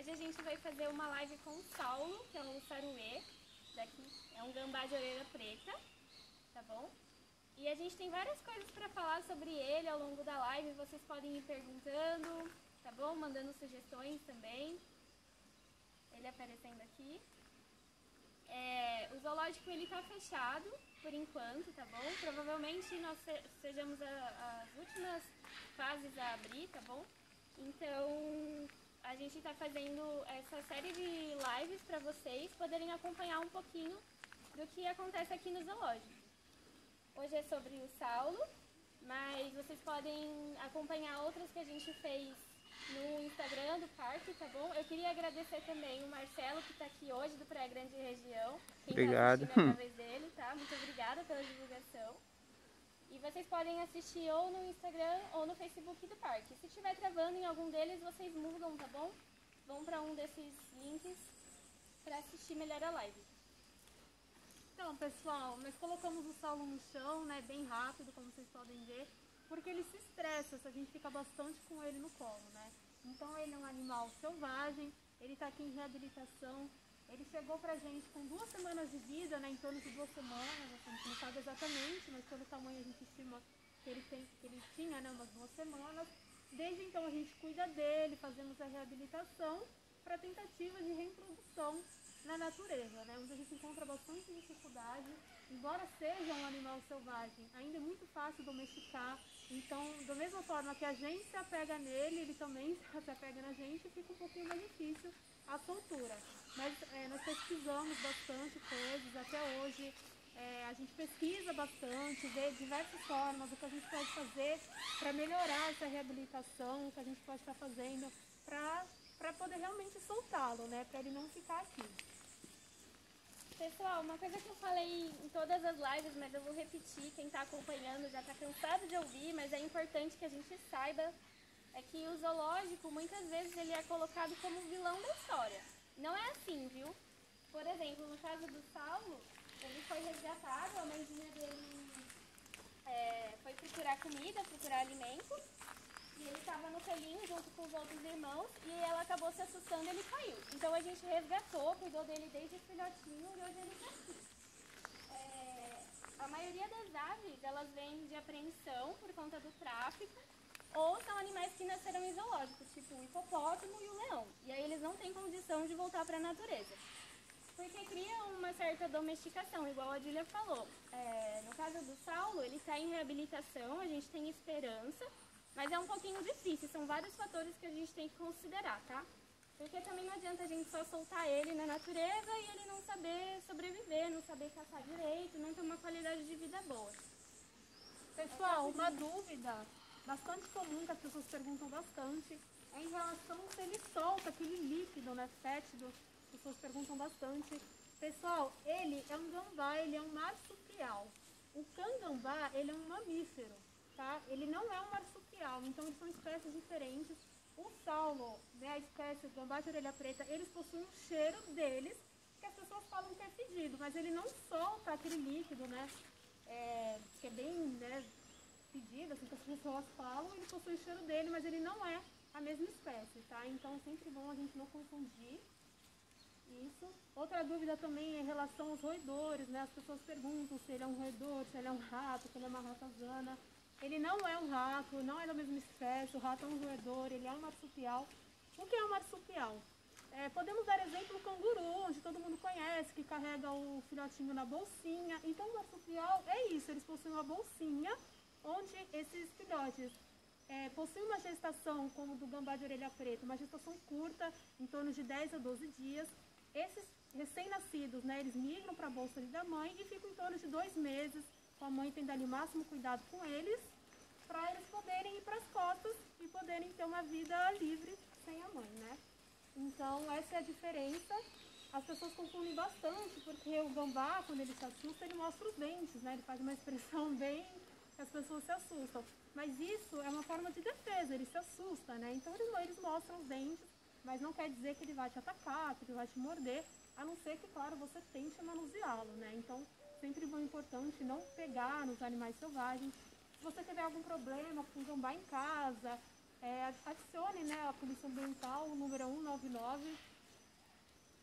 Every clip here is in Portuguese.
Hoje a gente vai fazer uma live com o Saulo, que é um saruê, daqui é um gambá de orelha preta, tá bom? E a gente tem várias coisas para falar sobre ele ao longo da live, vocês podem ir perguntando, tá bom? Mandando sugestões também. Ele aparecendo aqui. O zoológico ele tá fechado por enquanto, tá bom? Provavelmente nós sejamos as últimas fases a abrir, tá bom? Então a gente tá fazendo essa série de lives para vocês poderem acompanhar um pouquinho do que acontece aqui no zoológico. Hoje é sobre o Saulo, mas vocês podem acompanhar outras que a gente fez no Instagram do parque, tá bom? Eu queria agradecer também o Marcelo, que está aqui hoje, do Praia Grande Região. Quem está assistindo através dele, tá? Muito obrigada pela divulgação. E vocês podem assistir ou no Instagram ou no Facebook do parque. Se estiver travando em algum deles, vocês mudam, tá bom? Vão para um desses links para assistir melhor a live. Então, pessoal, nós colocamos o Saulo no chão, né, bem rápido, como vocês podem ver, porque ele se estressa se a gente fica bastante com ele no colo, né? Então, ele é um animal selvagem, ele está aqui em reabilitação. Ele chegou pra gente com 2 semanas de vida, né, em torno de 2 semanas, a gente não sabe exatamente, mas pelo tamanho a gente estima que ele tinha, né, umas 2 semanas. Desde então a gente cuida dele, fazemos a reabilitação para tentativa de reintrodução na natureza, né, onde a gente encontra bastante dificuldade. Embora seja um animal selvagem, ainda é muito fácil domesticar. Então, da mesma forma que a gente se apega nele, ele também se apega na gente e fica um pouquinho mais difícil a soltura. Mas nós pesquisamos bastante coisas até hoje. A gente pesquisa bastante, vê diversas formas, o que a gente pode fazer para melhorar essa reabilitação, o que a gente pode estar fazendo para poder realmente soltá-lo, né, para ele não ficar aqui. Pessoal, uma coisa que eu falei em todas as lives, mas eu vou repetir, quem está acompanhando já está cansado de ouvir, mas é importante que a gente saiba, é que o zoológico, muitas vezes, ele é colocado como vilão da história. Não é assim, viu? Por exemplo, no caso do Saulo, ele foi resgatado, a mãezinha dele foi procurar comida, procurar alimento, e ele estava no selinho junto com os outros irmãos, e ela acabou se assustando e ele caiu. Então a gente resgatou, cuidou dele desde filhotinho e hoje ele está aqui. A maioria das aves, elas vêm de apreensão por conta do tráfico, ou são animais que nasceram em zoológicos, tipo o hipopótamo e o leão. E aí eles não têm condição de voltar para a natureza. Porque cria uma certa domesticação, igual a Adília falou. No caso do Saulo, ele está em reabilitação, a gente tem esperança, mas é um pouquinho difícil, são vários fatores que a gente tem que considerar, tá? Porque também não adianta a gente só soltar ele na natureza e ele não saber sobreviver, não saber caçar direito, não ter uma qualidade de vida boa. Pessoal, uma dúvida bastante comum que as pessoas perguntam bastante é em relação se ele solta aquele líquido, né, fétido. As pessoas perguntam bastante. Pessoal, ele é um gambá, ele é um marsupial. O cangambá, ele é um mamífero, tá? Ele não é um marsupial, então eles são espécies diferentes. O Saulo, né, a espécie do gambá de orelha preta, eles possuem um cheiro deles, que as pessoas falam que é fedido, mas ele não solta aquele líquido, né, que é bem, né, fedido, assim que as pessoas falam. Ele possui o cheiro dele, mas ele não é a mesma espécie, tá? Então é sempre bom a gente não confundir isso. Outra dúvida também é em relação aos roedores, né? As pessoas perguntam se ele é um roedor, se ele é um rato, se ele é uma ratazana. Ele não é um rato, não é da mesma espécie, o rato é um roedor, ele é um marsupial. O que é um marsupial? Podemos dar exemplo o canguru, onde todo mundo conhece, que carrega o filhotinho na bolsinha. Então o marsupial é isso, eles possuem uma bolsinha, onde esses filhotes possuem uma gestação, como do gambá de orelha preta, uma gestação curta, em torno de 10 a 12 dias. Esses recém-nascidos, né, eles migram para a bolsa da mãe e ficam em torno de 2 meses, com a mãe tendo ali o máximo cuidado com eles, para eles poderem ir para as cotas e poderem ter uma vida livre sem a mãe, né? Então essa é a diferença. As pessoas confundem bastante, porque o gambá, quando ele se assusta, ele mostra os dentes, né? Ele faz uma expressão bem que as pessoas se assustam. Mas isso é uma forma de defesa, ele se assusta, né? Então eles mostram os dentes, mas não quer dizer que ele vai te atacar, que ele vai te morder, a não ser que, claro, você tente manuseá-lo, né? Então, sempre é importante não pegar nos animais selvagens. Se você tiver algum problema com o gambá em casa, adicione, né, a Polícia Ambiental, o número 199,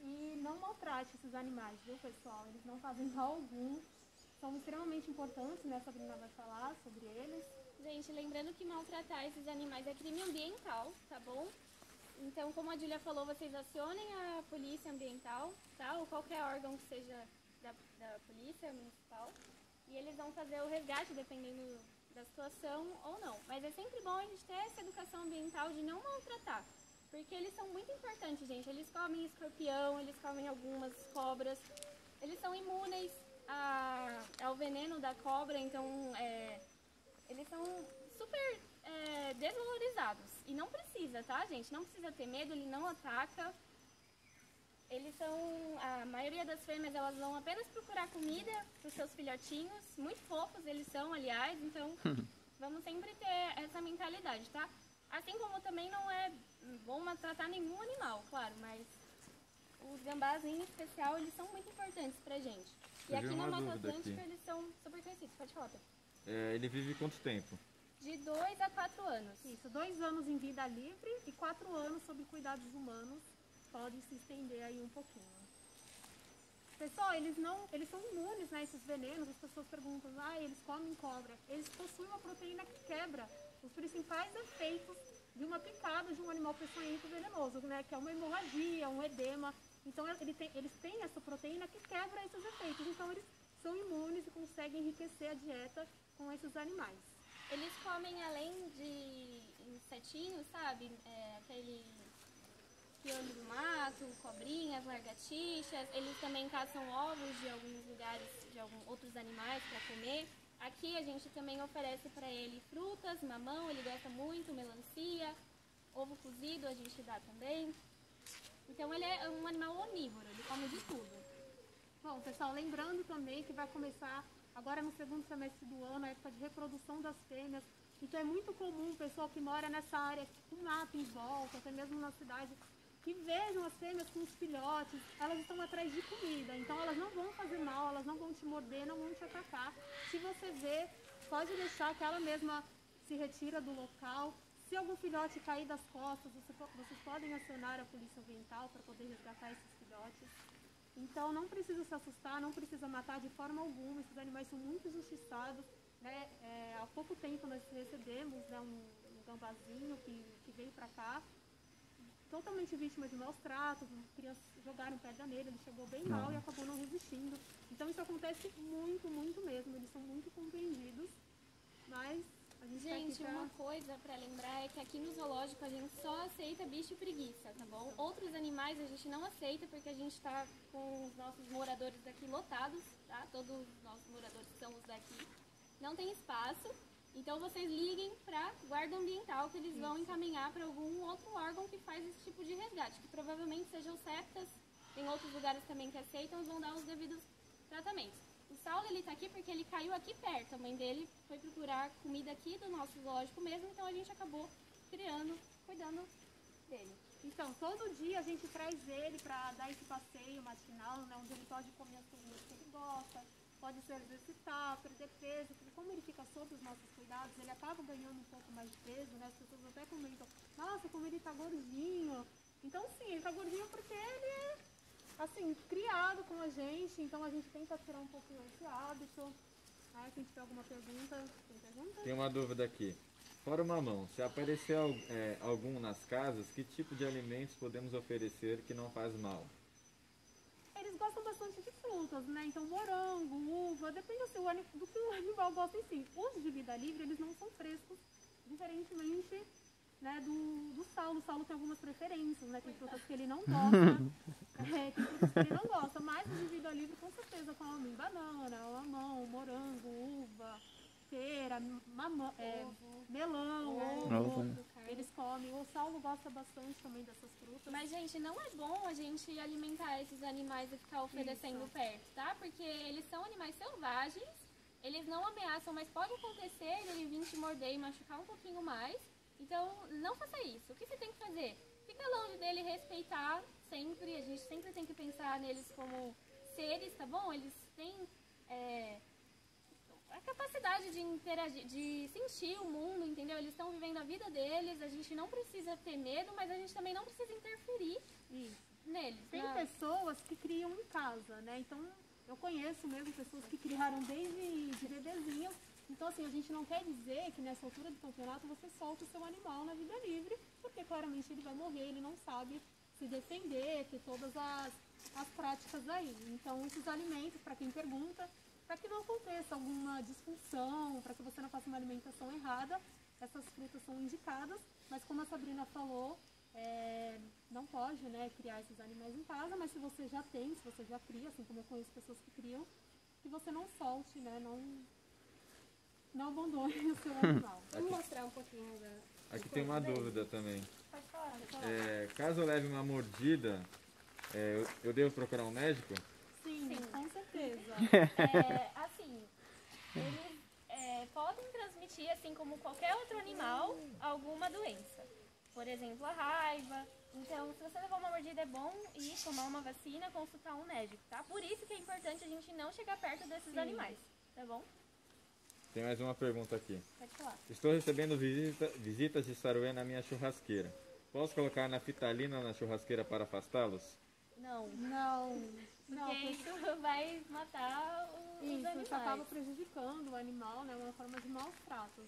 e não maltrate esses animais, viu, pessoal? Eles não fazem mal algum, são extremamente importantes, né? A Sabrina vai falar sobre eles. Gente, lembrando que maltratar esses animais é crime ambiental, tá bom? Então, como a Júlia falou, vocês acionem a polícia ambiental, tá? Ou qualquer órgão que seja da polícia municipal. E eles vão fazer o resgate, dependendo da situação ou não. Mas é sempre bom a gente ter essa educação ambiental de não maltratar. Porque eles são muito importantes, gente. Eles comem escorpião, eles comem algumas cobras. Eles são imunes ao veneno da cobra, então eles são super desvalorizados. E não precisa, tá, gente? Não precisa ter medo, ele não ataca. Eles são, a maioria das fêmeas, elas vão apenas procurar comida para os seus filhotinhos. Muito fofos eles são, aliás, então vamos sempre ter essa mentalidade, tá? Assim como também não é bom maltratar nenhum animal, claro, mas os gambás em especial, eles são muito importantes pra gente. E aqui na Mata Atlântica eles são super conhecidos. Pode falar, Pedro. Ele vive quanto tempo? De 2 a 4 anos. Isso, 2 anos em vida livre e 4 anos sob cuidados humanos. Podem se estender aí um pouquinho. Pessoal, eles são imunes, né, a esses venenos. As pessoas perguntam, eles comem cobra. Eles possuem uma proteína que quebra os principais efeitos de uma picada de um animal peçonhento venenoso, né, que é uma hemorragia, um edema. Então, eles têm essa proteína que quebra esses efeitos. Então, eles são imunes e conseguem enriquecer a dieta com esses animais. Eles comem, além de insetinhos, sabe, aquele piolho do mato, cobrinhas, lagartixas. Eles também caçam ovos de alguns lugares, de outros animais para comer. Aqui a gente também oferece para ele frutas, mamão, ele gosta muito, melancia, ovo cozido a gente dá também. Então ele é um animal onívoro, ele come de tudo. Bom, pessoal, lembrando também que vai começar agora no segundo semestre do ano a época de reprodução das fêmeas. Então é muito comum o pessoal que mora nessa área com mato em volta, até mesmo na cidade, que vejam as fêmeas com os filhotes, elas estão atrás de comida, então elas não vão fazer mal, elas não vão te morder, não vão te atacar. Se você vê, pode deixar que ela mesma se retira do local. Se algum filhote cair das costas, vocês podem acionar a polícia ambiental para poder resgatar esses filhotes. Então não precisa se assustar, não precisa matar de forma alguma, esses animais são muito injustiçados, né? Há pouco tempo nós recebemos, né, um gambazinho que veio para cá, totalmente vítima de maus tratos, crianças jogaram pedra nele, ele chegou bem mal e acabou não resistindo. Então isso acontece muito, muito mesmo, eles são muito compreendidos, mas a gente uma coisa pra lembrar é que aqui no zoológico a gente só aceita bicho e preguiça, tá bom? Outros animais a gente não aceita porque a gente tá com os nossos moradores daqui lotados, tá? Todos os nossos moradores são os daqui. Não tem espaço. Então vocês liguem para guarda ambiental que eles vão encaminhar para algum outro órgão que faz esse tipo de resgate, que provavelmente sejam septas, tem outros lugares também que aceitam, vão dar os devidos tratamentos. O Saulo, ele tá aqui porque ele caiu aqui perto, a mãe dele foi procurar comida aqui do nosso zoológico mesmo, então a gente acabou cuidando dele. Então, todo dia a gente traz ele para dar esse passeio matinal, né, onde ele pode comer as comidas que ele gosta, pode se exercitar, perder peso, porque como ele fica sob os nossos cuidados, ele acaba ganhando um pouco mais de peso, né? As pessoas até comentam, nossa, como ele tá gordinho. Então sim, ele tá gordinho porque ele é, assim, criado com a gente, então a gente tenta tirar um pouquinho esse hábito. Aí, se tiver alguma pergunta, tem pergunta? Tem uma dúvida aqui. Fora o mamão, se aparecer algum nas casas, que tipo de alimentos podemos oferecer que não faz mal? Eles gostam bastante de frutas, né? Então morango, uva, depende assim, do que o animal gosta em si. Os de vida livre, eles não são frescos, diferentemente, né, do Saulo. O Saulo tem algumas preferências, né? Tem frutas que ele não gosta, tem frutas que ele não gosta, mas os de vida livre com certeza comem banana, mamão, morango, uva, pera, melão, ovo. Eles comem. O Saulo gosta bastante também dessas frutas. Mas, gente, não é bom a gente alimentar esses animais e ficar oferecendo perto, tá? Porque eles são animais selvagens, eles não ameaçam, mas pode acontecer ele vir te morder e machucar um pouquinho mais. Então, não faça isso. O que você tem que fazer? Fica longe dele, respeitar sempre. A gente sempre tem que pensar neles como seres, tá bom? Eles têm a capacidade de interagir, de sentir o mundo, entendeu? Eles estão vivendo a vida deles, a gente não precisa ter medo, mas a gente também não precisa interferir neles. Tem pessoas que criam em casa, né? Então, eu conheço mesmo pessoas que criaram desde de bebezinho. Então, assim, a gente não quer dizer que nessa altura do campeonato você solta o seu animal na vida livre, porque claramente ele vai morrer, ele não sabe se defender, ter todas as práticas aí. Então, esses alimentos, para quem pergunta, para que não aconteça alguma disfunção, para que você não faça uma alimentação errada, essas frutas são indicadas, mas como a Sabrina falou, não pode, né, criar esses animais em casa, mas se você já tem, se você já cria, assim como eu conheço pessoas que criam, que você não solte, né, não abandone o seu animal. Vamos mostrar um pouquinho da... Aqui tem uma dúvida também. Pode falar. Caso eu leve uma mordida, eu devo procurar um médico? Sim, com certeza. Assim, eles podem transmitir, assim como qualquer outro animal, alguma doença. Por exemplo, a raiva. Então, se você levar uma mordida, é bom ir tomar uma vacina, consultar um médico, tá? Por isso que é importante a gente não chegar perto desses animais, tá bom? Tem mais uma pergunta aqui. Pode falar. Estou recebendo visitas de saruê na minha churrasqueira. Posso colocar naftalina na churrasqueira para afastá-los? Não. Não, Porque isso vai matar os animais. Isso acaba prejudicando o animal, né? Uma forma de maus tratos.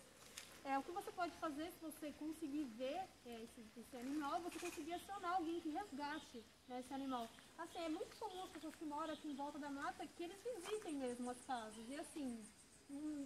O que você pode fazer, se você conseguir ver esse animal, você conseguir acionar alguém que resgate, né, esse animal. Assim, é muito comum as pessoas que moram aqui em volta da mata que eles visitem mesmo as casas. E assim,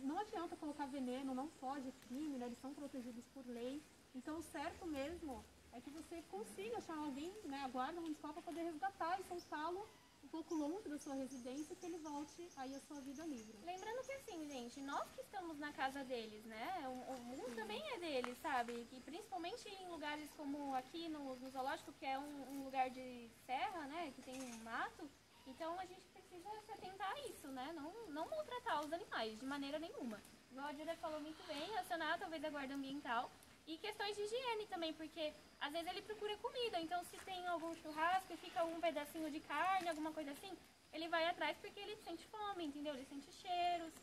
não adianta colocar veneno, não pode, é crime, né? Eles são protegidos por lei. Então o certo mesmo é que você consiga achar alguém, né, a guarda municipal, para poder resgatar e soltá-lo um pouco longe da sua residência, que ele volte aí à sua vida livre. Lembrando que assim, gente, nós que estamos na casa deles, né? O mundo também é deles, sabe? Que principalmente em lugares como aqui no zoológico, que é um lugar de serra, né? Que tem um mato. Então a gente precisa se atentar a isso, né? Não maltratar os animais de maneira nenhuma. Igual a Júlia falou muito bem, acionar talvez a guarda ambiental. E questões de higiene também, porque às vezes ele procura comida, então se tem algum churrasco e fica algum pedacinho de carne, alguma coisa assim, ele vai atrás porque ele sente fome, entendeu? Ele sente cheiros,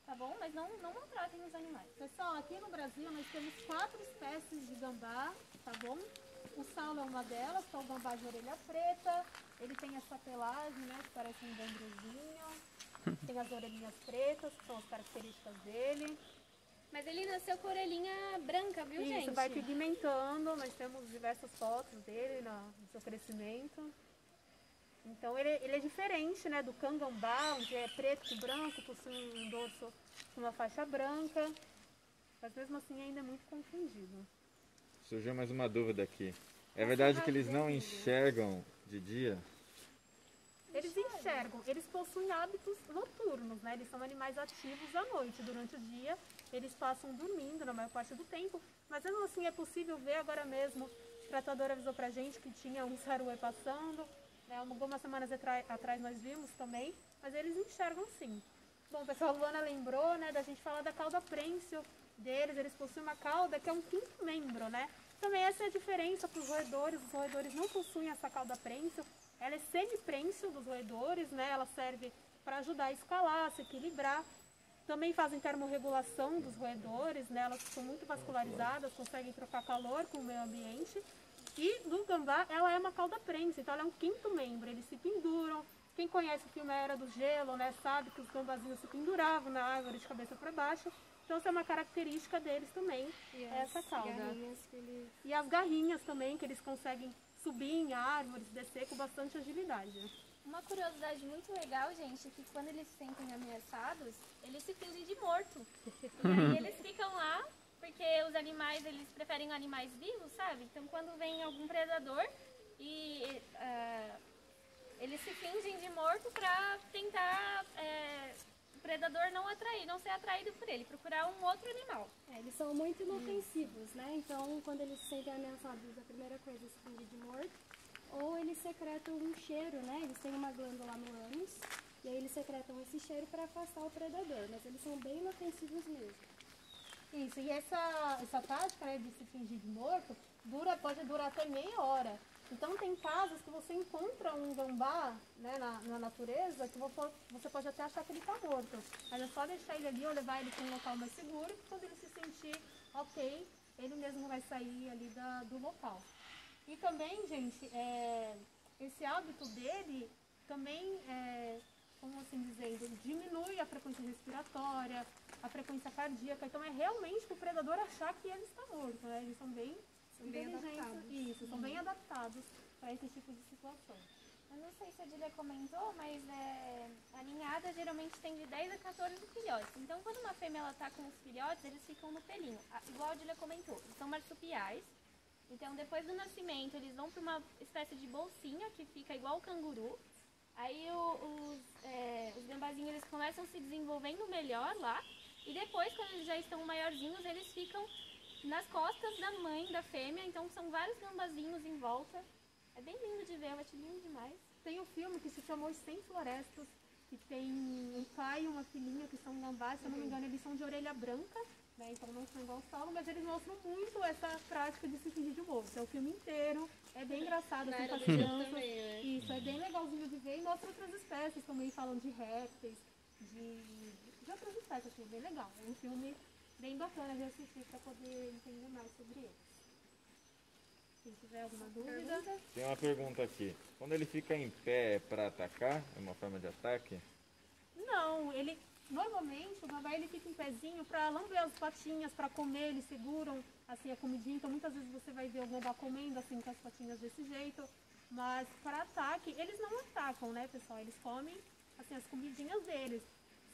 tá bom? Mas não maltratem os animais. Pessoal, aqui no Brasil nós temos 4 espécies de gambá, tá bom? O saulo é uma delas, que é o gambá de orelha preta. Ele tem essa pelagem, né, que parece um gambruzinho. Tem as orelhinhas pretas, que são as características dele. Mas ele nasceu com a orelhinha branca, viu, gente? Isso, vai pigmentando. Nós temos diversas fotos dele no seu crescimento. Então ele é diferente, né, do cangambá, onde é preto e branco, possui um dorso com uma faixa branca. Mas mesmo assim ainda é muito confundido. Surgiu mais uma dúvida aqui. É verdade que eles não enxergam de dia? Eles enxergam, eles possuem hábitos noturnos, né? Eles são animais ativos à noite. Durante o dia, eles passam dormindo na maior parte do tempo. Mas mesmo assim é possível ver agora mesmo. O tratador avisou pra gente que tinha um saruê passando. Né? Algumas semanas atrás nós vimos também. Mas eles enxergam sim. Bom, pessoal, a Luana lembrou, né, da gente falar da cauda prênsil deles. Eles possuem uma cauda que é um 5º membro, né? Também essa é a diferença para os roedores. Os roedores não possuem essa cauda prênsil. Ela é semiprênsil dos roedores, né? Ela serve para ajudar a escalar, a se equilibrar. Também fazem termorregulação dos roedores, né? Elas são muito vascularizadas, conseguem trocar calor com o meio ambiente. E no gambá, ela é uma cauda prênsil, então ela é um 5º membro. Eles se penduram. Quem conhece o filme A Era do Gelo, né, sabe que os gambazinhos se penduravam na árvore de cabeça para baixo. Então essa é uma característica deles também, essa cauda. E as garrinhas também, que eles conseguem subir em árvores, descer com bastante agilidade. Uma curiosidade muito legal, gente, é que quando eles se sentem ameaçados, eles se fingem de morto. E aí eles ficam lá, porque os animais, eles preferem animais vivos, sabe? Então quando vem algum predador, eles se fingem de morto para tentar o predador não ser atraído por ele, procurar um outro animal. Eles são muito inofensivos, né? Então, quando eles se sentem ameaçados, a primeira coisa é se fingir de morto. Ou eles secretam um cheiro, né? Eles têm uma glândula no ânus, e aí eles secretam esse cheiro para afastar o predador. Mas eles são bem inofensivos mesmo. Isso, e essa tática, né, de se fingir de morto pode durar até meia hora. Então tem casos que você encontra um gambá, né, na natureza, que você pode até achar que ele está morto. Mas é só deixar ele ali ou levar ele para um local mais seguro, que quando ele se sentir ok, ele mesmo vai sair ali do local. E também, gente, esse hábito dele também, como assim dizendo, diminui a frequência respiratória, a frequência cardíaca. Então é realmente para o predador achar que ele está morto, né? Eles são bem adaptados. Isso, são bem adaptados para esse tipo de situação. Eu não sei se a Julia comentou, mas a ninhada geralmente tem de 10 a 14 filhotes. Então, quando uma fêmea está com os filhotes, eles ficam no pelinho. Igual a Julia comentou, eles são marsupiais. Então, depois do nascimento, eles vão para uma espécie de bolsinha que fica igual o canguru. Aí os gambazinhos eles começam se desenvolvendo melhor lá. E depois, quando eles já estão maiorzinhos, eles ficam nas costas da mãe, da fêmea. Então, são vários gambazinhos em volta. É bem lindo de ver, eu acho lindo demais. Tem um filme que se chamou Os 100 Florestas, que tem um pai e uma filhinha que são gambás, se eu não me engano, eles são de orelha branca, né? Então não são igual o Saulo, mas eles mostram muito essa prática de se fingir de moço. É o filme inteiro, é bem engraçado, assim, com as crianças. Também, né? Isso, é bem legalzinho de ver e mostra outras espécies também, falam de répteis, de outras espécies, assim, bem legal. É um filme bem bacana de assistir para poder entender mais sobre eles. Quem tiver alguma dúvida. Tem uma pergunta aqui. Quando ele fica em pé para atacar, é uma forma de ataque? Não, ele normalmente o gambá ele fica em pezinho para lamber as patinhas, para comer, eles seguram assim a comidinha. Então muitas vezes você vai ver o gambá comendo assim com as patinhas desse jeito. Mas para ataque, eles não atacam, né, pessoal? Eles comem assim as comidinhas deles.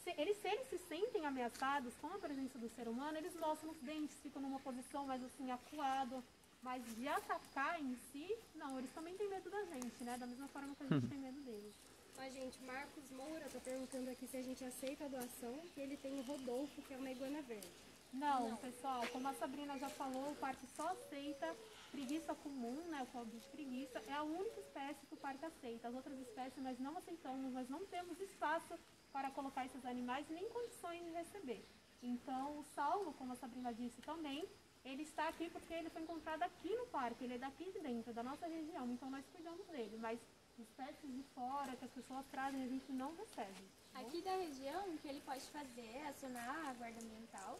Se eles se sentem ameaçados com a presença do ser humano, eles mostram os dentes, ficam numa posição mais assim acuado. Mas de atacar em si, não, eles também têm medo da gente, né? Da mesma forma que a gente tem medo deles. A gente, Marcos Moura tá perguntando aqui se a gente aceita a doação, que ele tem o Rodolfo, que é uma iguana verde. Não, pessoal, como a Sabrina já falou, o parque só aceita preguiça comum, né? O pobre de preguiça, é a única espécie que o parque aceita. As outras espécies nós não aceitamos, nós não temos espaço para colocar esses animais, nem condições de receber. Então, o Saulo, como a Sabrina disse também, ele está aqui porque ele foi encontrado aqui no parque, ele é daqui de dentro, da nossa região, então nós cuidamos dele, mas espécies de fora que as pessoas trazem a gente não recebe. Aqui da região, o que ele pode fazer é acionar a guarda ambiental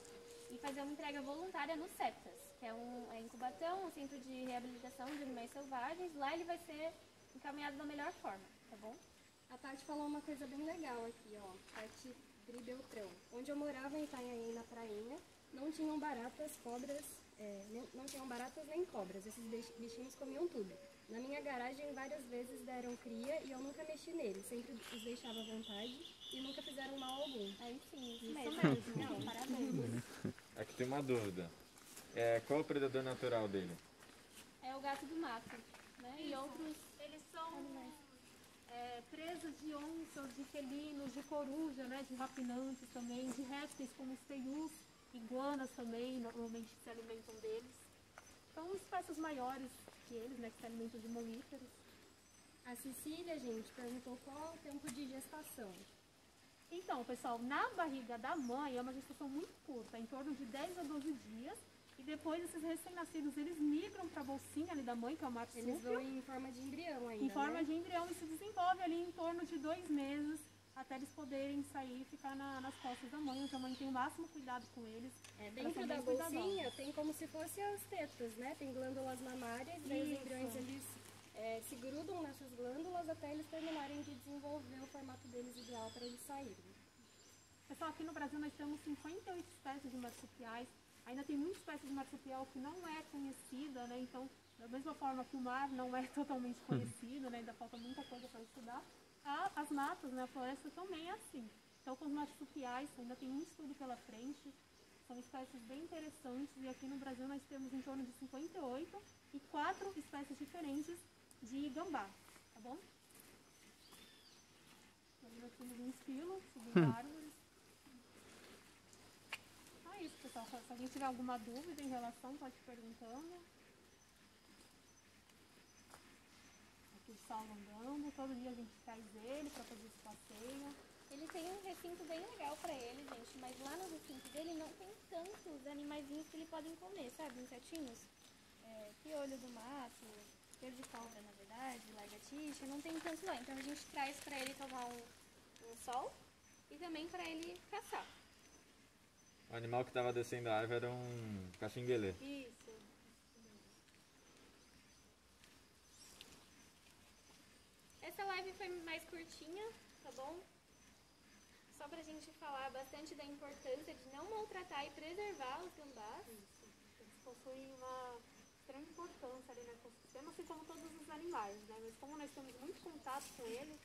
e fazer uma entrega voluntária no CEPTAS, que é um incubação, um centro de reabilitação de animais selvagens. Lá ele vai ser encaminhado da melhor forma, tá bom? A Tati falou uma coisa bem legal aqui, ó. Tati Dri Beltrão. Onde eu morava em Itanhaém, na prainha, não tinham baratas, cobras, não tinham baratas nem cobras. Esses bichinhos comiam tudo. Na minha garagem, várias vezes deram cria e eu nunca mexi neles. Sempre os deixava à vontade e nunca fizeram mal algum. Aí sim, isso Isso mesmo. mesmo, Não, parabéns. Aqui tem uma dúvida. Qual é o predador natural dele? É o gato do mato, né? E outros Eles são animais. presas de onças, de felinos, de coruja, né, de rapinantes também, de répteis como os teius, iguanas também, normalmente se alimentam deles. São espécies maiores que eles, né, que se alimentam de mamíferos. A Cecília, gente, perguntou qual é o tempo de gestação. Então, pessoal, na barriga da mãe é uma gestação muito curta, em torno de 10 a 12 dias. E depois esses recém-nascidos, eles migram para a bolsinha ali da mãe, que é o marsúpio. Eles vão em forma de embrião ainda, Em forma né? de embrião e se desenvolve ali em torno de 2 meses até eles poderem sair e ficar nas costas da mãe, onde a mãe tem o máximo cuidado com eles. Dentro são da bem bolsinha cuidadosos. tem como se fossem as tetas, né? Tem glândulas mamárias, daí os Isso. embriões eles se grudam nessas glândulas até eles terminarem de desenvolver o formato deles ideal para eles saírem. Pessoal, aqui no Brasil nós temos 58 espécies de marsupiais. Ainda tem muita espécie de marsupial que não é conhecida, né? Então, da mesma forma que o mar não é totalmente conhecido, né? Ainda falta muita coisa para estudar. As matas, né? A floresta também é assim. Então, com os marsupiais, ainda tem um estudo pela frente. São espécies bem interessantes. E aqui no Brasil nós temos em torno de 58 e 4 espécies diferentes de gambá, tá bom? Então, nós temos um esquilo, subindo árvores. É isso, pessoal. Se alguém tiver alguma dúvida em relação, pode ir perguntando. Aqui o Saulo andando, todo dia a gente traz ele para fazer esse passeio. Ele tem um recinto bem legal pra ele, gente, mas lá no recinto dele não tem tantos animaizinhos que ele podem comer, sabe? Insetinhos. Piolho do mato, verde cobra, na verdade, lagartixa, não tem tanto lá. Então a gente traz pra ele tomar um sol e também pra ele caçar. O animal que estava descendo a árvore era um caxinguelê. Isso. Essa live foi mais curtinha, tá bom? Só pra gente falar bastante da importância de não maltratar e preservar os gambás. Isso. Eles possuem uma extrema importância ali no ecossistema, assim como todos os animais, né? Mas como nós temos muito contato com eles,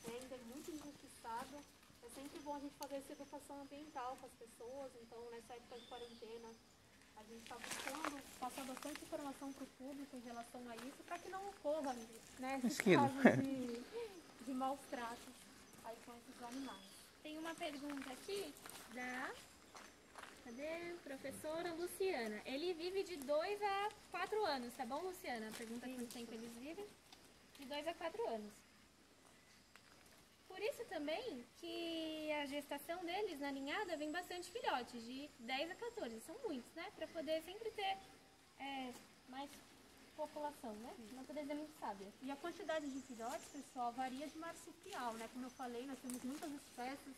ainda é muito injustiçado, é sempre bom a gente fazer essa educação ambiental com as pessoas. Então, nessa época de quarentena, a gente está buscando passar bastante informação para o público em relação a isso, para que não ocorra, né, esses casos de maus tratos aí com esses animais. Tem uma pergunta aqui da professora Luciana. Ele vive de 2 a 4 anos, tá bom, Luciana? Pergunta quanto tempo eles vivem. De 2 a 4 anos. Por isso também que a gestação deles na ninhada vem bastante filhotes, de 10 a 14. São muitos, né? Para poder sempre ter mais população, né? A natureza é muito sábia. E a quantidade de filhotes, pessoal, varia de marsupial, né? Como eu falei, nós temos muitas espécies,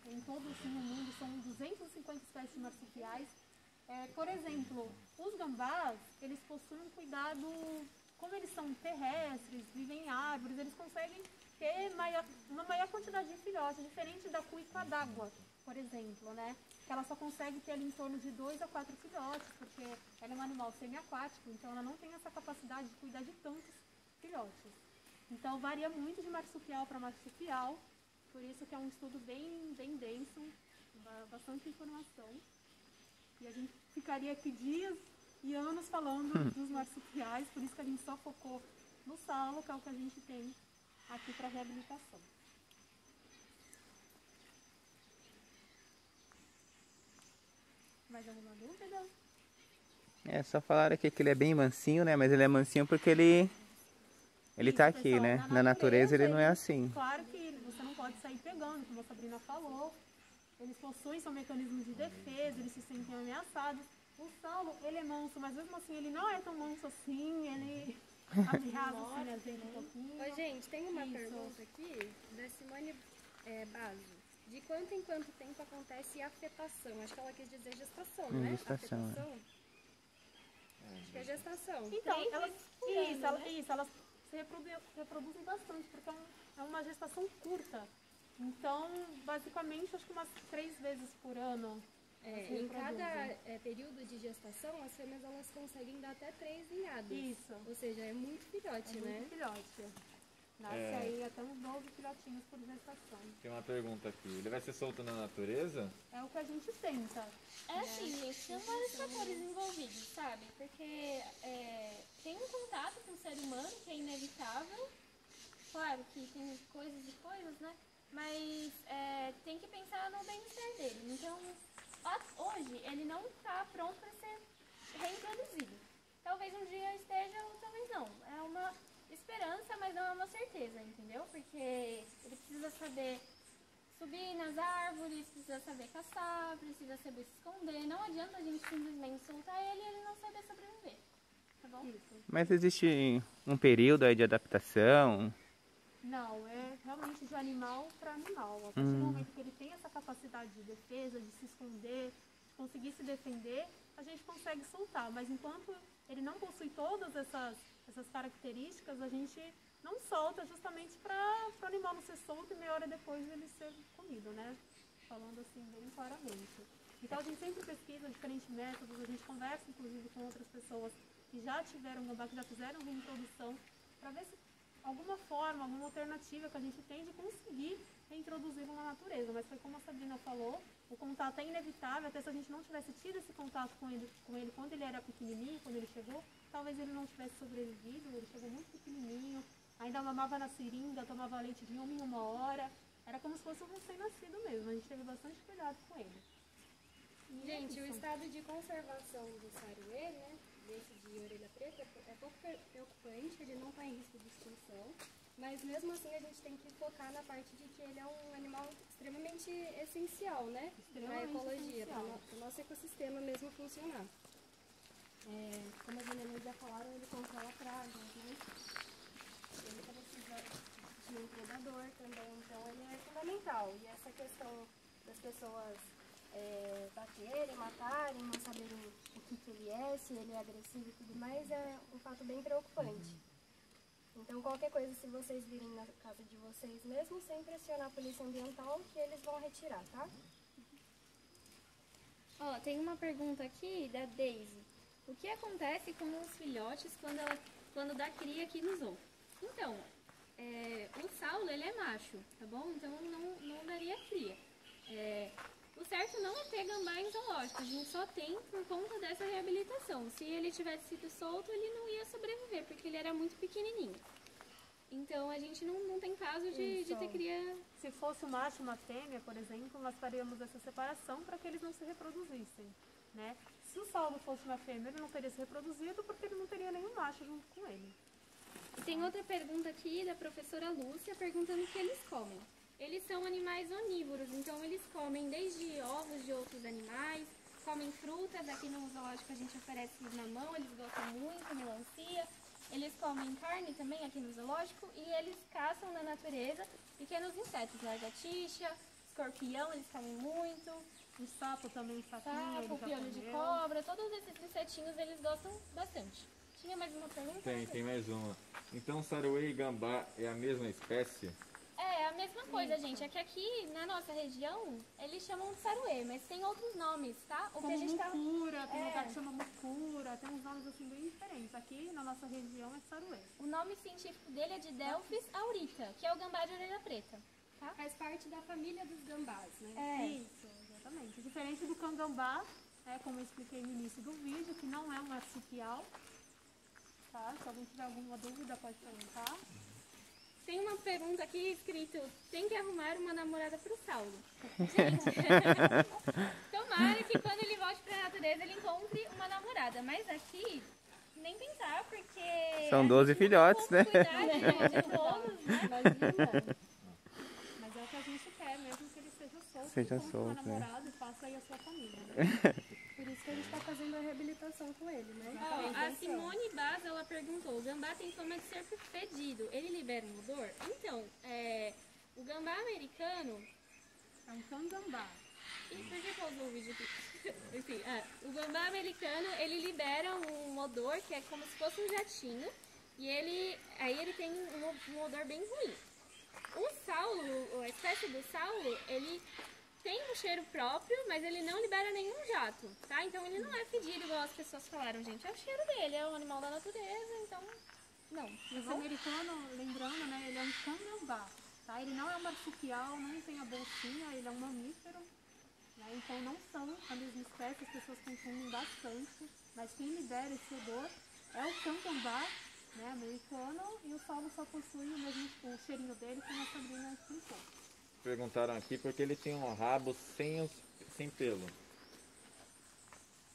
em todo assim, o mundo são 250 espécies de marsupiais. Por exemplo, os gambás, eles possuem um cuidado, como eles são terrestres, vivem em árvores, eles conseguem ter uma maior quantidade de filhotes, diferente da cuíca d'água, por exemplo, né? Que ela só consegue ter ali em torno de 2 a 4 filhotes, porque ela é um animal semiaquático, então ela não tem essa capacidade de cuidar de tantos filhotes. Então varia muito de marsupial para marsupial, por isso que é um estudo bem denso, bastante informação. E a gente ficaria aqui dias e anos falando dos marsupiais, por isso que a gente só focou no Saulo, que é o que a gente tem aqui para reabilitação. Mais alguma dúvida? Só falaram aqui que ele é bem mansinho, né? Mas ele é mansinho porque ele tá aqui, pessoal, né? Na natureza ele não é assim. Claro que você não pode sair pegando, como a Sabrina falou. Eles possuem seu mecanismo de defesa, eles se sentem ameaçados. O Saulo, ele é manso, mas mesmo assim ele não é tão manso assim, ele ameaça assim, a gente um pouquinho. Ô, gente, tem uma pergunta aqui da Simone Basso. De quanto em quanto tempo acontece a afetação? Acho que ela quis dizer gestação, né? Gestação, Afetação. Acho que é gestação. Então, 3 elas, vezes por ano, né? elas se reproduzem bastante, porque é uma gestação curta. Então, basicamente, acho que umas 3 vezes por ano. Em cada período de gestação, as fêmeas elas conseguem dar até 3 ninhadas. Isso. Ou seja, é muito filhote, né? Muito filhote. Nasce aí até uns 12 filhotinhos por gestação. Tem uma pergunta aqui. Ele vai ser solto na natureza? É o que a gente tenta. É assim, gente, tem vários fatores envolvidos, sabe? Porque tem um contato com o ser humano que é inevitável. Claro que tem coisas e coisas, né? Mas tem que pensar no bem-estar dele. Então, hoje, ele não está pronto para ser reintroduzido. Talvez um dia esteja ou talvez não. É uma esperança, mas não é uma certeza, entendeu? Porque ele precisa saber subir nas árvores, precisa saber caçar, precisa saber se esconder. Não adianta a gente simplesmente soltar ele e ele não saber sobreviver, tá bom? Isso. Mas existe um período aí de adaptação? Não, é realmente de animal para animal. A partir do momento que ele tem essa capacidade de defesa, de se esconder, de conseguir se defender, a gente consegue soltar. Mas enquanto ele não possui todas essas características, a gente não solta justamente para o animal não ser solto e meia hora depois ele ser comido, né? Falando assim bem claramente. Então a gente sempre pesquisa diferentes métodos, a gente conversa inclusive com outras pessoas que já tiveram gambá, que já fizeram reintrodução, para ver se alguma forma, alguma alternativa que a gente tem de conseguir reintroduzi-lo na natureza. Mas foi como a Sabrina falou, o contato é inevitável, até se a gente não tivesse tido esse contato com ele quando ele era pequenininho, quando ele chegou, talvez ele não tivesse sobrevivido. Ele chegou muito pequenininho, ainda mamava na seringa, tomava leite de 1 em 1 hora, era como se fosse um recém-nascido mesmo. A gente teve bastante cuidado com ele. Gente, o estado de conservação do saruê, né, desse de orelha preta, é pouco preocupante, ele não está em risco de extinção, mas mesmo assim a gente tem que focar na parte de que ele é um animal extremamente essencial, né, para a ecologia, para o nosso ecossistema mesmo funcionar. como as meninas já falaram, ele controla pragas, né? Ele precisa de um predador também, então ele é fundamental. E essa questão das pessoas baterem, matarem, não saberem o que ele é, se ele é agressivo e tudo mais, é um fato bem preocupante. Então qualquer coisa, se vocês virem na casa de vocês mesmo, sem pressionar a polícia ambiental, que eles vão retirar, tá? Ó, tem uma pergunta aqui da Daisy. O que acontece com os filhotes quando dá cria aqui no zoo? Então, o Saulo, ele é macho, tá bom? Então não daria cria. O certo não é ter gambá em zoológico, a gente só tem por conta dessa reabilitação. Se ele tivesse sido solto, ele não ia sobreviver, porque ele era muito pequenininho. Então a gente não tem caso de ter cria. Se fosse um macho e uma fêmea, por exemplo, nós faríamos essa separação para que eles não se reproduzissem, né? Se o Saulo fosse uma fêmea, ele não teria se reproduzido porque ele não teria nenhum macho junto com ele. E tem outra pergunta aqui da professora Lúcia perguntando o que eles comem. Eles são animais onívoros, então eles comem desde ovos de outros animais, comem frutas, aqui no zoológico a gente oferece mamão, eles gostam muito, melancia. Eles comem carne também aqui no zoológico e eles caçam na natureza pequenos insetos, lagartixa, escorpião, eles comem muito. O sapo também, sapinho, piolho de cobra, todos esses insetinhos eles gostam bastante. Tinha mais uma pergunta? Tem mais uma. Então saruê e gambá é a mesma espécie? É a mesma coisa, gente. É que aqui na nossa região eles chamam de saruê, mas tem outros nomes, tá? O como que a gente mucura, tem um lugar que chama mucura, tem uns nomes assim bem diferentes. Aqui na nossa região é saruê. O nome científico dele é de Delphis aurita, que é o gambá de orelha preta. Tá? Faz parte da família dos gambás, né? Isso, exatamente. Diferente do cangambá, como eu expliquei no início do vídeo, que não é um marsupial. Tá? Se alguém tiver alguma dúvida, pode perguntar. Tem uma pergunta aqui escrito: tem que arrumar uma namorada pro Saulo. Gente, tomara que quando ele volte pra natureza ele encontre uma namorada. Mas aqui, nem pensar, porque... São 12 filhotes, né? Cuidar de todos, né? Mas é o que a gente quer, mesmo que ele seja solto. Seja encontre solto, uma né? namorada e faça aí a sua família. Né? Por isso que a gente está fazendo a reabilitação com ele, né? Ó, a Simone Baz, ela perguntou: o gambá tem fama de ser fedido, ele libera um odor? Então, o gambá americano... É um cangambá. E por que pausou o vídeo aqui? Enfim, o gambá americano, ele libera um odor que é como se fosse um jatinho, e ele tem um odor bem ruim. O Saulo, a espécie do Saulo, ele tem um cheiro próprio, mas ele não libera nenhum jato, tá? Então ele não é fedido, igual as pessoas falaram, gente. É o cheiro dele, é um animal da natureza, então não. Esse americano, lembrando, né, ele é um cangambá, tá? Ele não é um marsupial, não tem a bolsinha, ele é um mamífero, né? Então não são a mesma espécie, as pessoas confundem bastante, mas quem libera esse odor é o cangambá, né, americano, e o Saulo só possui o cheirinho dele, como a Sabrina explicou. Perguntaram aqui porque ele tem um rabo sem pelo.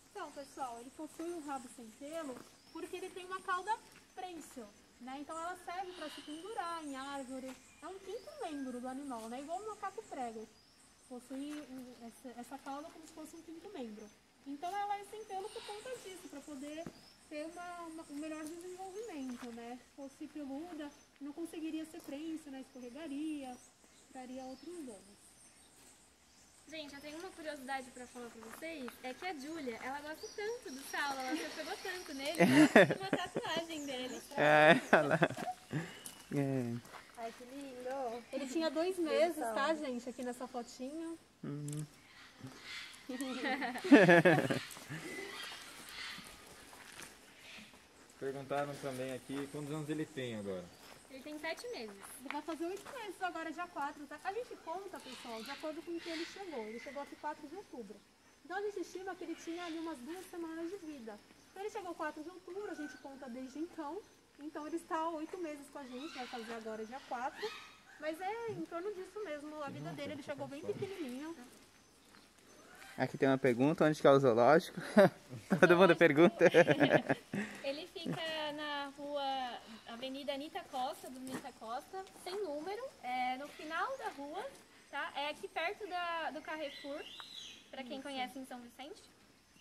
Então, pessoal, ele possui um rabo sem pelo porque ele tem uma cauda prênsil, né? Então ela serve para se pendurar em árvore. É um quinto membro do animal, né? Igual um macaco prega. Possui essa cauda como se fosse um quinto membro. Então ela é sem pelo por conta disso, para poder ter um melhor desenvolvimento, né? Se fosse peluda, não conseguiria ser prênsil, né? Escorregaria, daria outros danos. Gente, eu tenho uma curiosidade pra falar pra vocês, é que a Júlia, ela gosta tanto do Saulo, ela se apegou tanto nele, que ela fez uma tatuagem dele. Ai, que lindo! Ele tinha 2 meses, tá, gente? Aqui nessa fotinho. Perguntaram também aqui quantos anos ele tem agora. Ele tem 7 meses. Ele vai fazer 8 meses agora, dia 4, tá? A gente conta, pessoal, de acordo com o que ele chegou. Ele chegou aqui 4 de outubro. Então a gente estima que ele tinha ali umas 2 semanas de vida. Então ele chegou 4 de outubro, a gente conta desde então. Então ele está 8 meses com a gente, vai fazer agora dia 4. Mas é em torno disso mesmo, a vida dele. Ele chegou bem pequenininho. Aqui tem uma pergunta, onde que é o zoológico? Todo mundo pergunta. Ele fica na rua Avenida Anita Costa, do Anita Costa, sem número, no final da rua, tá? É aqui perto do Carrefour, para quem conhece em São Vicente.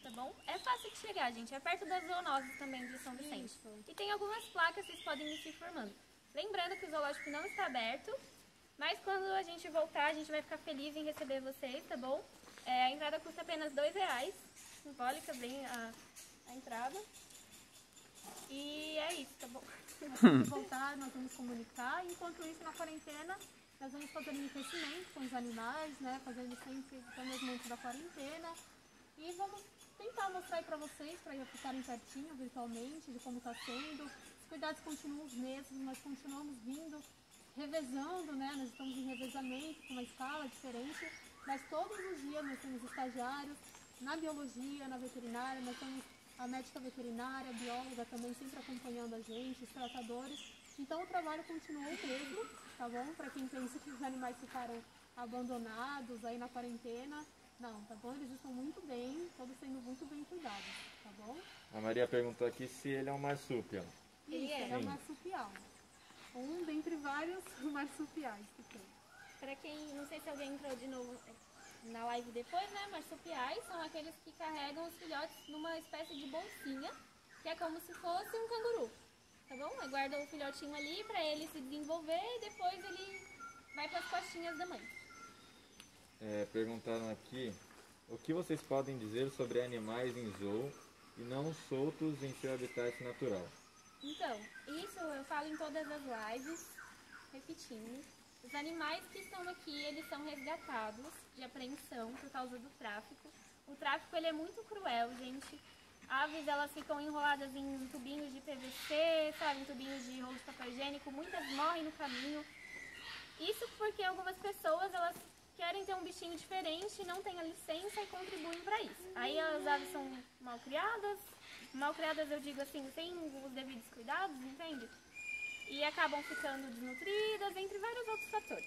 tá bom? É fácil de chegar, gente. É perto das zoonoses também de São Vicente. Isso. E tem algumas placas, vocês podem ir se informando. Lembrando que o zoológico não está aberto, mas quando a gente voltar, a gente vai ficar feliz em receber vocês, tá bom? A entrada custa apenas R$2, simbólica, bem a entrada. E é isso, tá bom? Assim que voltar, nós vamos comunicar. Enquanto isso, na quarentena, nós vamos fazer enriquecimento com os animais, né? Fazendo sempre o planejamento da quarentena. E vamos tentar mostrar aí pra vocês, para ficarem pertinho virtualmente, de como está sendo. Os cuidados continuam os mesmos, nós continuamos vindo, revezando, né? Nós estamos em revezamento, com uma escala diferente. Mas todos os dias nós temos estagiários na biologia, na veterinária, nós temos a médica veterinária, a bióloga também sempre acompanhando a gente, os tratadores. Então o trabalho continua o mesmo, tá bom? Para quem pensa que os animais ficaram abandonados aí na quarentena, não, tá bom? Eles estão muito bem, todos sendo muito bem cuidados, tá bom? A Maria perguntou aqui se ele é um marsupial. Ele Isso, é. é um marsupial. Um dentre vários marsupiais que tem. Pra quem, não sei se alguém entrou de novo na live depois, né? Marsupiais são aqueles que carregam os filhotes numa espécie de bolsinha, que é como se fosse um canguru, tá bom? Aí guarda o filhotinho ali pra ele se desenvolver e depois ele vai pras costinhas da mãe. Perguntaram aqui o que vocês podem dizer sobre animais em zoo e não soltos em seu habitat natural. Então, isso eu falo em todas as lives, repetindo. Os animais que estão aqui, eles são resgatados de apreensão por causa do tráfico. O tráfico, ele é muito cruel, gente. Aves, elas ficam enroladas em tubinhos de PVC, sabe, em tubinhos de rolo de papel higiênico. Muitas morrem no caminho. Isso porque algumas pessoas, elas querem ter um bichinho diferente, não têm a licença e contribuem para isso. Aí as aves são mal criadas eu digo assim, sem os devidos cuidados, entende? E acabam ficando desnutridas, entre vários outros fatores.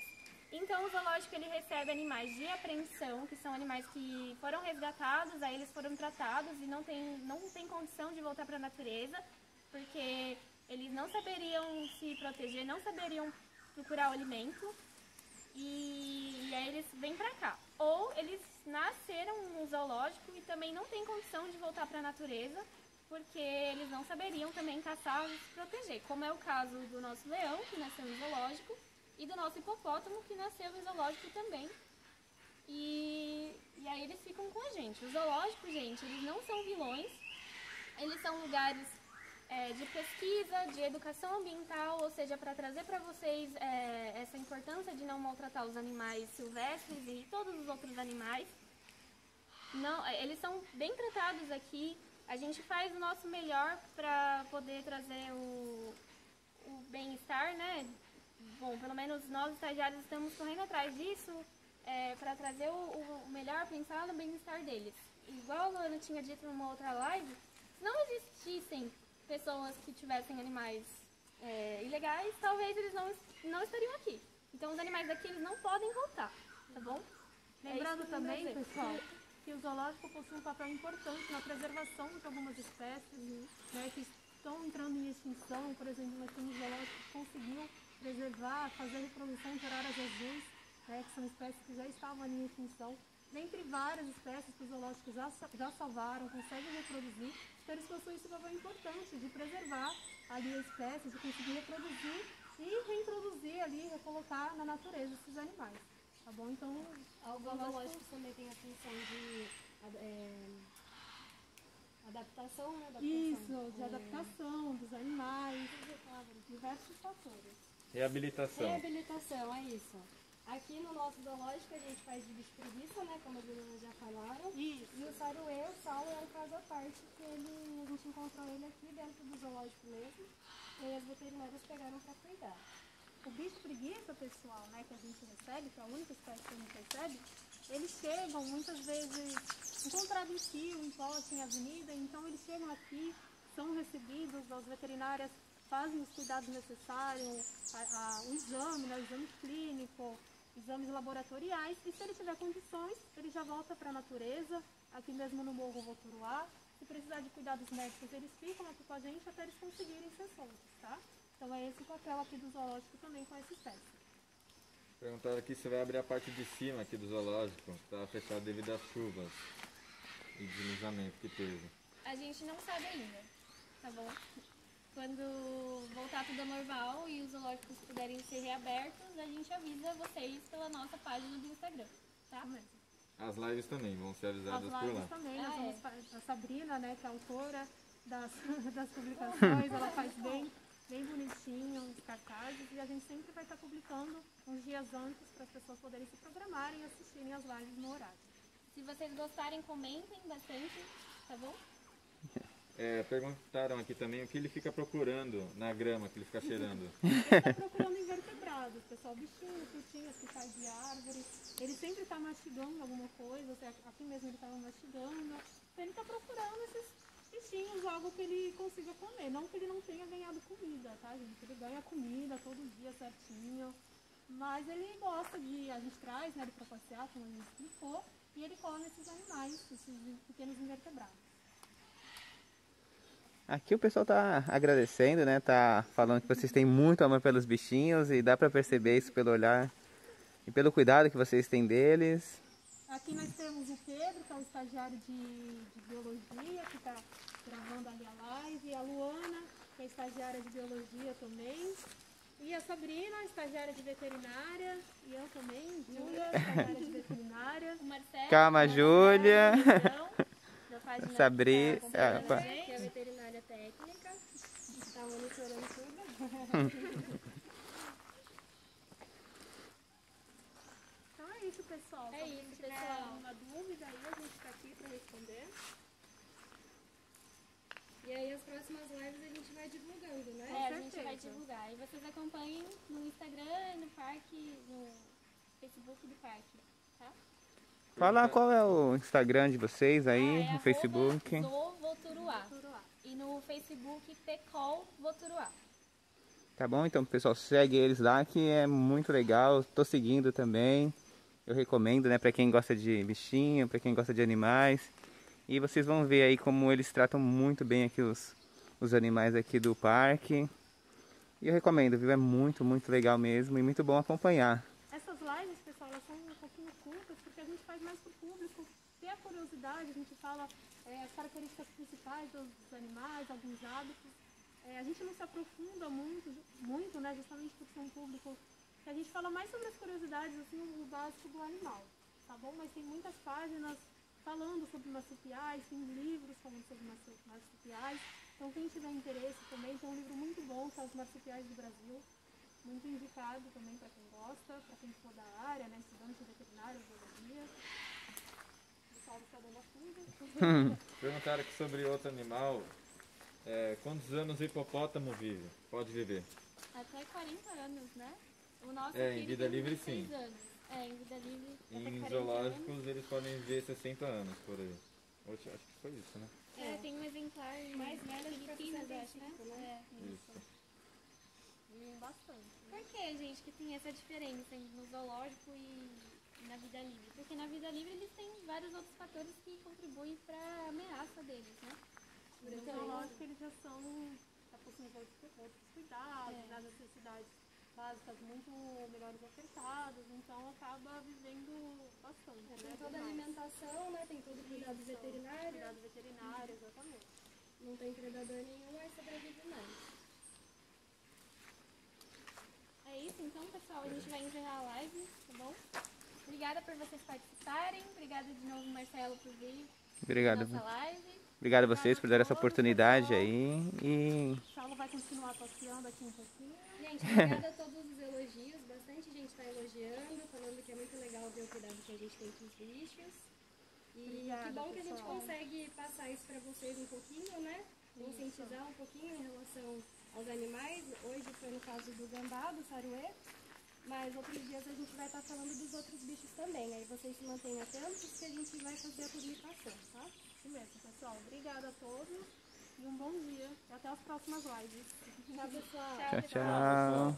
Então o zoológico ele recebe animais de apreensão, que são animais que foram resgatados, aí eles foram tratados e não tem condição de voltar para a natureza, porque eles não saberiam se proteger, não saberiam procurar o alimento, e aí eles vêm para cá. Ou eles nasceram no zoológico e também não têm condição de voltar para a natureza, porque eles não saberiam também caçar e se proteger, como é o caso do nosso leão, que nasceu no zoológico, e do nosso hipopótamo, que nasceu no zoológico também. E aí eles ficam com a gente. Os zoológicos, gente, eles não são vilões, eles são lugares de pesquisa, de educação ambiental, ou seja, para trazer para vocês essa importância de não maltratar os animais silvestres e todos os outros animais. Não, eles são bem tratados aqui. A gente faz o nosso melhor para poder trazer o bem-estar, né? Bom, pelo menos nós estagiários estamos correndo atrás disso para trazer o melhor, pensar no bem-estar deles. Igual a Ana tinha dito numa outra live, se não existissem pessoas que tivessem animais ilegais, talvez eles não estariam aqui. Então os animais daqui eles não podem voltar, tá bom? Lembrando também, pessoal, que o zoológico possui um papel importante na preservação de algumas espécies, né, que estão entrando em extinção. Por exemplo, nós temos um zoológico que conseguiu preservar, fazer reprodução de araras azuis, né, que são espécies que já estavam ali em extinção. Dentre várias espécies que os zoológicos já salvaram, conseguem reproduzir, então eles possuem esse papel importante de preservar ali a espécie, de conseguir reproduzir e reintroduzir ali, recolocar na natureza esses animais. Tá bom? Então, alguns zoológicos também têm a função de adaptação, né? Isso, de adaptação dos animais, diversos fatores. Reabilitação. Reabilitação, é isso. Aqui no nosso zoológico a gente faz de bicho preguiça, né? Como as meninas já falaram. Isso. E o saruê, o Saulo, é um caso à parte, que a gente encontrou ele aqui dentro do zoológico mesmo. E aí as veterinárias pegaram para cuidar. O bicho preguiça, pessoal, né, que a gente recebe, que é a única espécie que a gente recebe, eles chegam muitas vezes encontrados em fio, em poste, em avenida, então eles chegam aqui, são recebidos, as veterinárias fazem os cuidados necessários, o exame, né, o exame clínico, exames laboratoriais, e se ele tiver condições, ele já volta para a natureza, aqui mesmo no Morro Voturuá. Se precisar de cuidados médicos, eles ficam aqui com a gente até eles conseguirem ser soltos, tá? Então é esse o papel aqui do zoológico também com essa espécie. Perguntaram aqui se vai abrir a parte de cima aqui do zoológico, que estava fechado devido às chuvas. e deslizamento que teve? A gente não sabe ainda, tá bom? Quando voltar tudo ao normal e os zoológicos puderem ser reabertos, a gente avisa vocês pela nossa página do Instagram, tá? As lives também vão ser As avisadas por lives lá. também, Ah, nós vamos a Sabrina, né, que é a autora das publicações, ela faz bem bonitinho os cartazes e a gente sempre vai estar publicando uns dias antes para as pessoas poderem se programarem e assistirem as lives no horário. Se vocês gostarem, comentem bastante, tá bom? Perguntaram aqui também o que ele fica procurando na grama, que ele fica cheirando. Ele está procurando invertebrados, pessoal, bichinhos, frutinhas que caem de árvore. Ele sempre está mastigando alguma coisa, aqui mesmo ele estava mastigando. Então ele está procurando esses bichinhos, algo que ele consiga comer. Não que ele não tenha ganhado comida, tá, gente? Ele ganha comida todo dia certinho. Mas ele gosta de, a gente traz, né, ele para passear, como a gente explicou, e ele come esses animais, esses pequenos invertebrados. Aqui o pessoal tá agradecendo, né? Tá falando que vocês têm muito amor pelos bichinhos e dá pra perceber isso pelo olhar e pelo cuidado que vocês têm deles. Aqui nós temos o Pedro, que é o estagiário de biologia, que está gravando ali a live, a Luana, que é estagiária de biologia também, e a Sabrina, estagiária de veterinária, e eu também, Júlia, estagiária de veterinária. O Marcelo. Calma, Júlia. Da página Sabrina. que tá acompanhando a Que é a gente. veterinária técnica, está monitorando tudo. Então é isso, pessoal. É Se isso, alguém tiver pessoal. alguma dúvida aí, a gente está aqui para responder. E aí as próximas lives a gente vai divulgando, né? É, a gente vai certeza. divulgar. E vocês acompanhem no Instagram, no parque, no Facebook do parque, tá? Fala qual é o Instagram de vocês aí, É no Facebook. @Zoovoturuá. E no Facebook Pecol Voturuá. Tá bom? Então, pessoal, segue eles lá que é muito legal. Tô seguindo também. Eu recomendo, né, pra quem gosta de bichinho, pra quem gosta de animais. E vocês vão ver aí como eles tratam muito bem aqui os animais aqui do parque. E eu recomendo, viu? É muito, muito legal mesmo e muito bom acompanhar. Essas lives, pessoal, elas são um pouquinho curtas, porque a gente faz mais para o público ter a curiosidade, a gente fala as características principais dos animais, alguns hábitos. A gente não se aprofunda muito, né, justamente por ser um público que a gente fala mais sobre as curiosidades, assim, o básico do animal, tá bom? Mas tem muitas páginas falando sobre marsupiais, tem livros falando sobre marsupiais. Então quem tiver interesse também, tem um livro muito bom, que é Os Marsupiais do Brasil, muito indicado também para quem gosta, para quem for da área, né, estudante de veterinária, biologia. O pessoal está dando a fuga. Perguntaram aqui sobre outro animal. Quantos anos o hipopótamo vive? Pode viver? Até 40 anos, né? O nosso Em filho vida tem livre 16 sim. anos. Em vida livre até Em 40 zoológicos anos. eles podem viver 60 anos por aí. Acho que foi isso, né? Tem um exemplar Mais velho de Filipinas, acho, né? 65, né? Isso. Vivem bastante. Por que, gente, que tem essa diferença no zoológico e na vida livre? Porque na vida livre eles têm vários outros fatores que contribuem para a ameaça deles, né? No zoológico eles já são, já possuem outros cuidados, as necessidades básicas muito melhores ofertadas, então acaba vivendo bastante. Tem né, toda a demais. alimentação, né? Tem todo o cuidado veterinário. Cuidado veterinário, exatamente. Não tem predador nenhum, aí sobrevive mais. É isso, então, pessoal. A gente vai encerrar a live, tá bom? Obrigada por vocês participarem. Obrigada de novo, Marcelo, por vir Obrigado. na nossa live. Obrigado a vocês por dar essa oportunidade aí. E O Saulo vai continuar passeando aqui um pouquinho. Gente, obrigada a todos os elogios. Bastante gente está elogiando, falando que é muito legal ver o cuidado que a gente tem com os bichos. E Obrigada, que bom que a gente pessoal. consegue passar isso para vocês um pouquinho, né? Conscientizar um pouquinho em relação aos animais. Hoje foi no caso do gambá, do saruê. Mas outros dias a gente vai estar falando dos outros bichos também. Aí vocês se mantenham atentos que a gente vai fazer a publicação, tá? Isso mesmo, pessoal. Obrigada a todos e um bom dia. E até as próximas lives. Tchau, pessoal. tchau, tchau.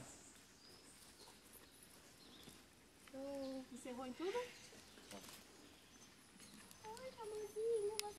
Encerrou em tudo? Oi, amorzinho.